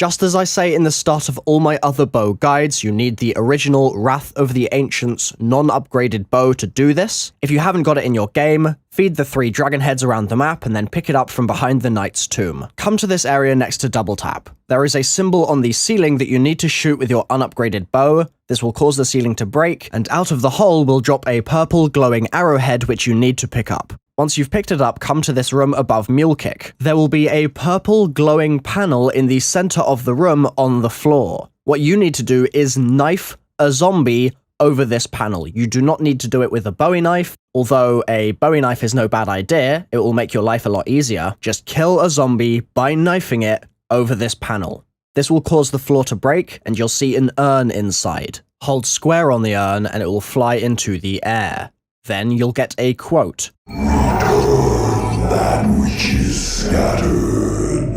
Just as I say in the start of all my other bow guides, you need the original Wrath of the Ancients non-upgraded bow to do this. If you haven't got it in your game, feed the 3 dragon heads around the map and then pick it up from behind the knight's tomb. Come to this area next to double tap. There is a symbol on the ceiling that you need to shoot with your unupgraded bow. This will cause the ceiling to break, and out of the hole will drop a purple glowing arrowhead which you need to pick up. Once you've picked it up, come to this room above Mulekick. There will be a purple glowing panel in the center of the room on the floor. What you need to do is knife a zombie over this panel. You do not need to do it with a Bowie knife, although a Bowie knife is no bad idea. It will make your life a lot easier. Just kill a zombie by knifing it over this panel. This will cause the floor to break, and you'll see an urn inside. Hold square on the urn and it will fly into the air. Then you'll get a quote. Return that which is scattered.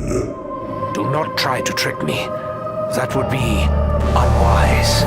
Do not try to trick me. That would be unwise.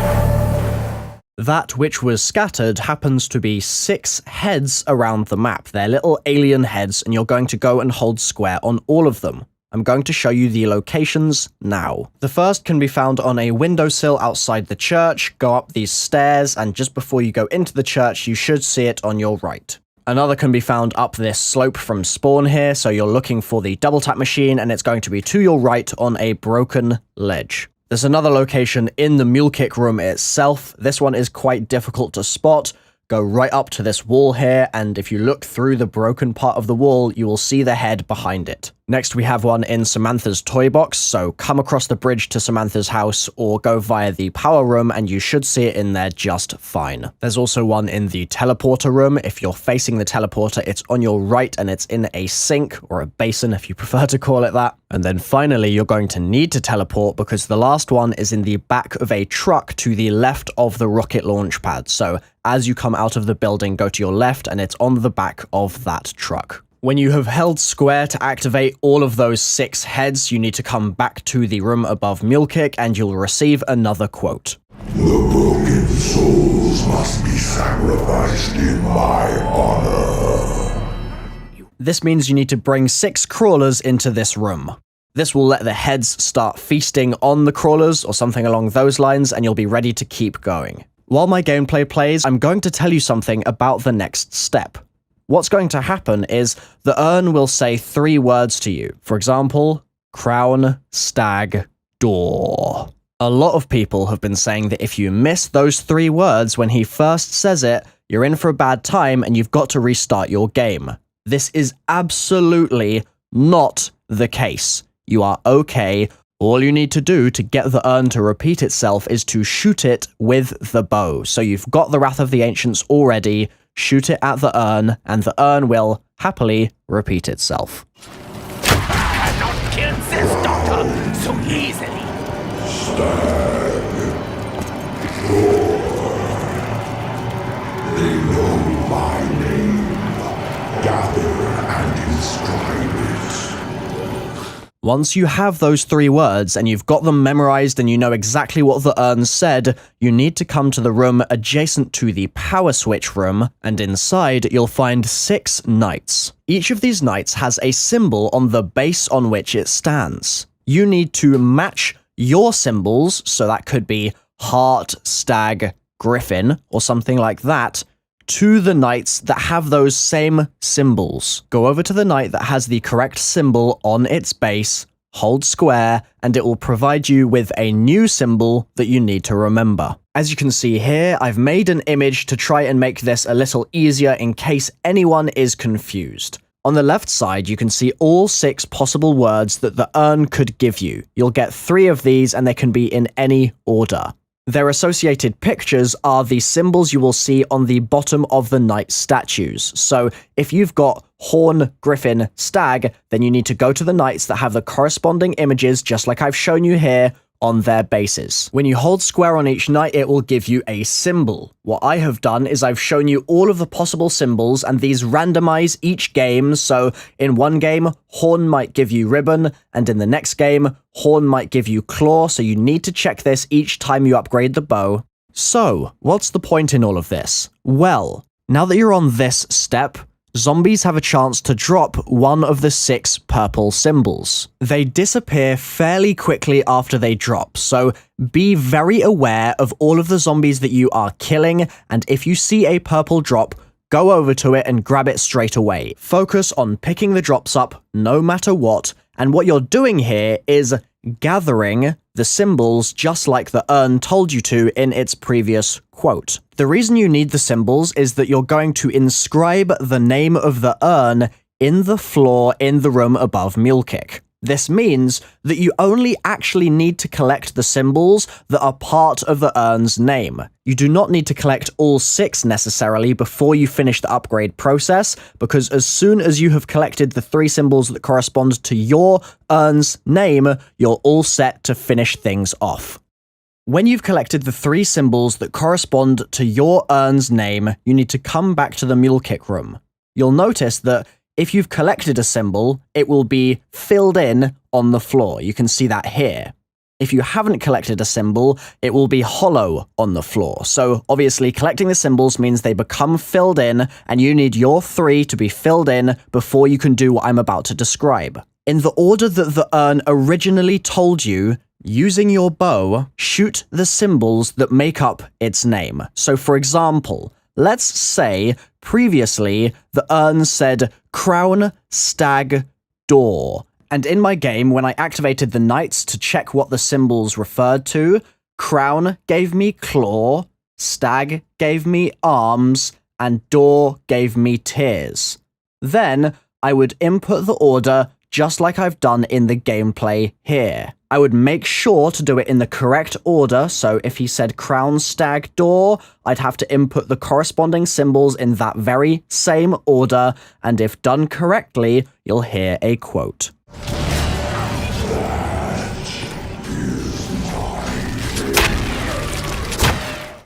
That which was scattered happens to be 6 heads around the map. They're little alien heads, and you're going to go and hold square on all of them. I'm going to show you the locations now. The first can be found on a windowsill outside the church. Go up these stairs, and just before you go into the church, you should see it on your right. Another can be found up this slope from spawn here, so you're looking for the double tap machine, and it's going to be to your right on a broken ledge. There's another location in the Mulekick room itself. This one is quite difficult to spot. Go right up to this wall here, and if you look through the broken part of the wall, you will see the head behind it. Next, we have one in Samantha's toy box, so come across the bridge to Samantha's house or go via the power room and you should see it in there just fine. There's also one in the teleporter room. If you're facing the teleporter, it's on your right and it's in a sink, or a basin if you prefer to call it that. And then finally, you're going to need to teleport because the last one is in the back of a truck to the left of the rocket launch pad. So as you come out of the building, go to your left and it's on the back of that truck. When you have held square to activate all of those 6 heads, you need to come back to the room above Mulekick and you'll receive another quote. The broken souls must be sacrificed in my honor. This means you need to bring 6 crawlers into this room. This will let the heads start feasting on the crawlers or something along those lines, and you'll be ready to keep going. While my gameplay plays, I'm going to tell you something about the next step. What's going to happen is the urn will say 3 words to you. For example, crown, stag, door. A lot of people have been saying that if you miss those 3 words when he first says it, you're in for a bad time and you've got to restart your game. This is absolutely not the case. You are okay. All you need to do to get the urn to repeat itself is to shoot it with the bow. So you've got the Wrath of the Ancients already. Shoot it at the urn, and the urn will happily repeat itself. I cannot kill this doctor so easily. Stag. Door. They know my name. Gather and inscribe it. Once you have those 3 words and you've got them memorized and you know exactly what the urn said, you need to come to the room adjacent to the power switch room, and inside you'll find 6 knights. Each of these knights has a symbol on the base on which it stands. You need to match your symbols, so that could be heart, stag, griffin, or something like that, to the knights that have those same symbols. Go over to the knight that has the correct symbol on its base, hold square, and it will provide you with a new symbol that you need to remember. As you can see here, I've made an image to try and make this a little easier in case anyone is confused. On the left side, you can see all 6 possible words that the urn could give you. You'll get 3 of these and they can be in any order. Their associated pictures are the symbols you will see on the bottom of the knight statues. So if you've got horn, griffin, stag, then you need to go to the knights that have the corresponding images, just like I've shown you here, on their bases. When you hold square on each knight, it will give you a symbol. What I have done is I've shown you all of the possible symbols, and these randomize each game. So in one game, horn might give you ribbon, and in the next game, horn might give you claw, so you need to check this each time you upgrade the bow. So, what's the point in all of this? Well, now that you're on this step, zombies have a chance to drop one of the 6 purple symbols. They disappear fairly quickly after they drop, so be very aware of all of the zombies that you are killing, and if you see a purple drop, go over to it and grab it straight away. Focus on picking the drops up no matter what, and what you're doing here is gathering the symbols just like the urn told you to in its previous quote. The reason you need the symbols is that you're going to inscribe the name of the urn in the floor in the room above Mulekick. This means that you only actually need to collect the symbols that are part of the urn's name. You do not need to collect all 6 necessarily before you finish the upgrade process, because as soon as you have collected the 3 symbols that correspond to your urn's name, you're all set to finish things off. When you've collected the 3 symbols that correspond to your urn's name, you need to come back to the Mulekick room. You'll notice that if you've collected a symbol, it will be filled in on the floor. You can see that here. If you haven't collected a symbol, it will be hollow on the floor. So obviously collecting the symbols means they become filled in, and you need your 3 to be filled in before you can do what I'm about to describe. In the order that the urn originally told you, using your bow, shoot the symbols that make up its name. So for example, let's say previously the urn said crown, stag, door. And in my game, when I activated the knights to check what the symbols referred to, crown gave me claw, stag gave me arms, and door gave me tears. Then I would input the order just like I've done in the gameplay here. I would make sure to do it in the correct order, so if he said crown, stag, door, I'd have to input the corresponding symbols in that very same order, and if done correctly, you'll hear a quote.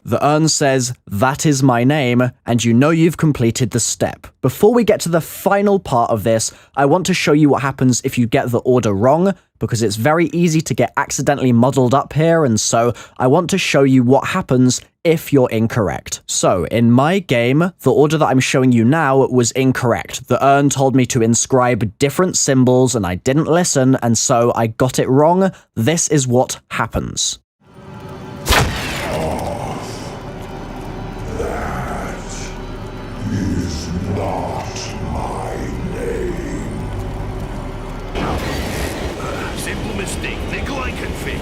The urn says, "That is my name," and you know you've completed the step. Before we get to the final part of this, I want to show you what happens if you get the order wrong, because it's very easy to get accidentally muddled up here, and so I want to show you what happens if you're incorrect. So, in my game, the order that I'm showing you now was incorrect. The urn told me to inscribe different symbols, and I didn't listen, and so I got it wrong. This is what happens. Is not my name. Simple mistake. Nickel I can fix.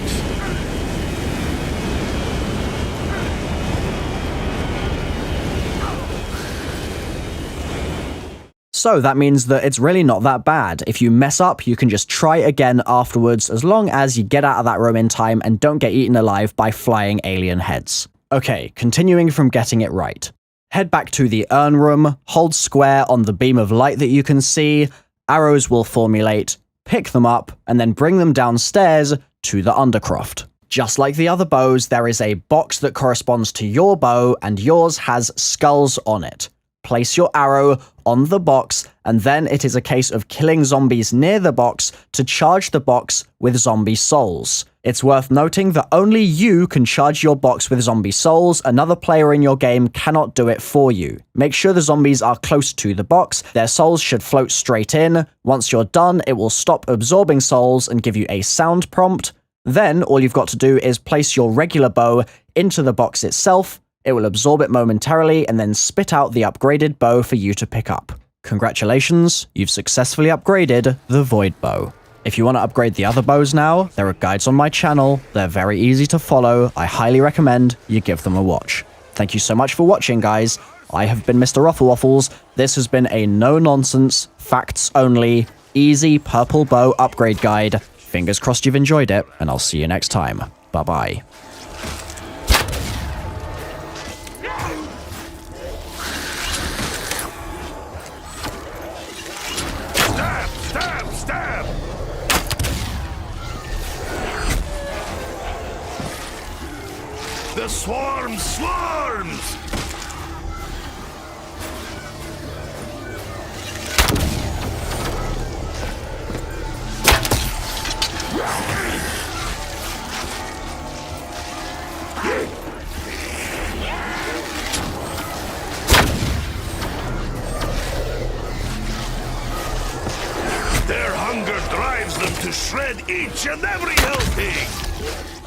So that means that it's really not that bad. If you mess up, you can just try again afterwards, as long as you get out of that room in time and don't get eaten alive by flying alien heads. Okay, continuing from getting it right. Head back to the urn room, hold square on the beam of light that you can see, arrows will formulate, pick them up, and then bring them downstairs to the Undercroft. Just like the other bows, there is a box that corresponds to your bow, and yours has skulls on it. Place your arrow on the box, and then it is a case of killing zombies near the box to charge the box with zombie souls. It's worth noting that only you can charge your box with zombie souls. Another player in your game cannot do it for you. Make sure the zombies are close to the box. Their souls should float straight in. Once you're done, it will stop absorbing souls and give you a sound prompt. Then all you've got to do is place your regular bow into the box itself. It will absorb it momentarily and then spit out the upgraded bow for you to pick up. Congratulations, you've successfully upgraded the Void Bow. If you want to upgrade the other bows now, there are guides on my channel. They're very easy to follow. I highly recommend you give them a watch. Thank you so much for watching, guys. I have been Mr. Rufflewaffles. This has been a no-nonsense, facts-only, easy purple bow upgrade guide. Fingers crossed you've enjoyed it, and I'll see you next time. Bye-bye. The swarm swarms! cause them to shred each and every helping!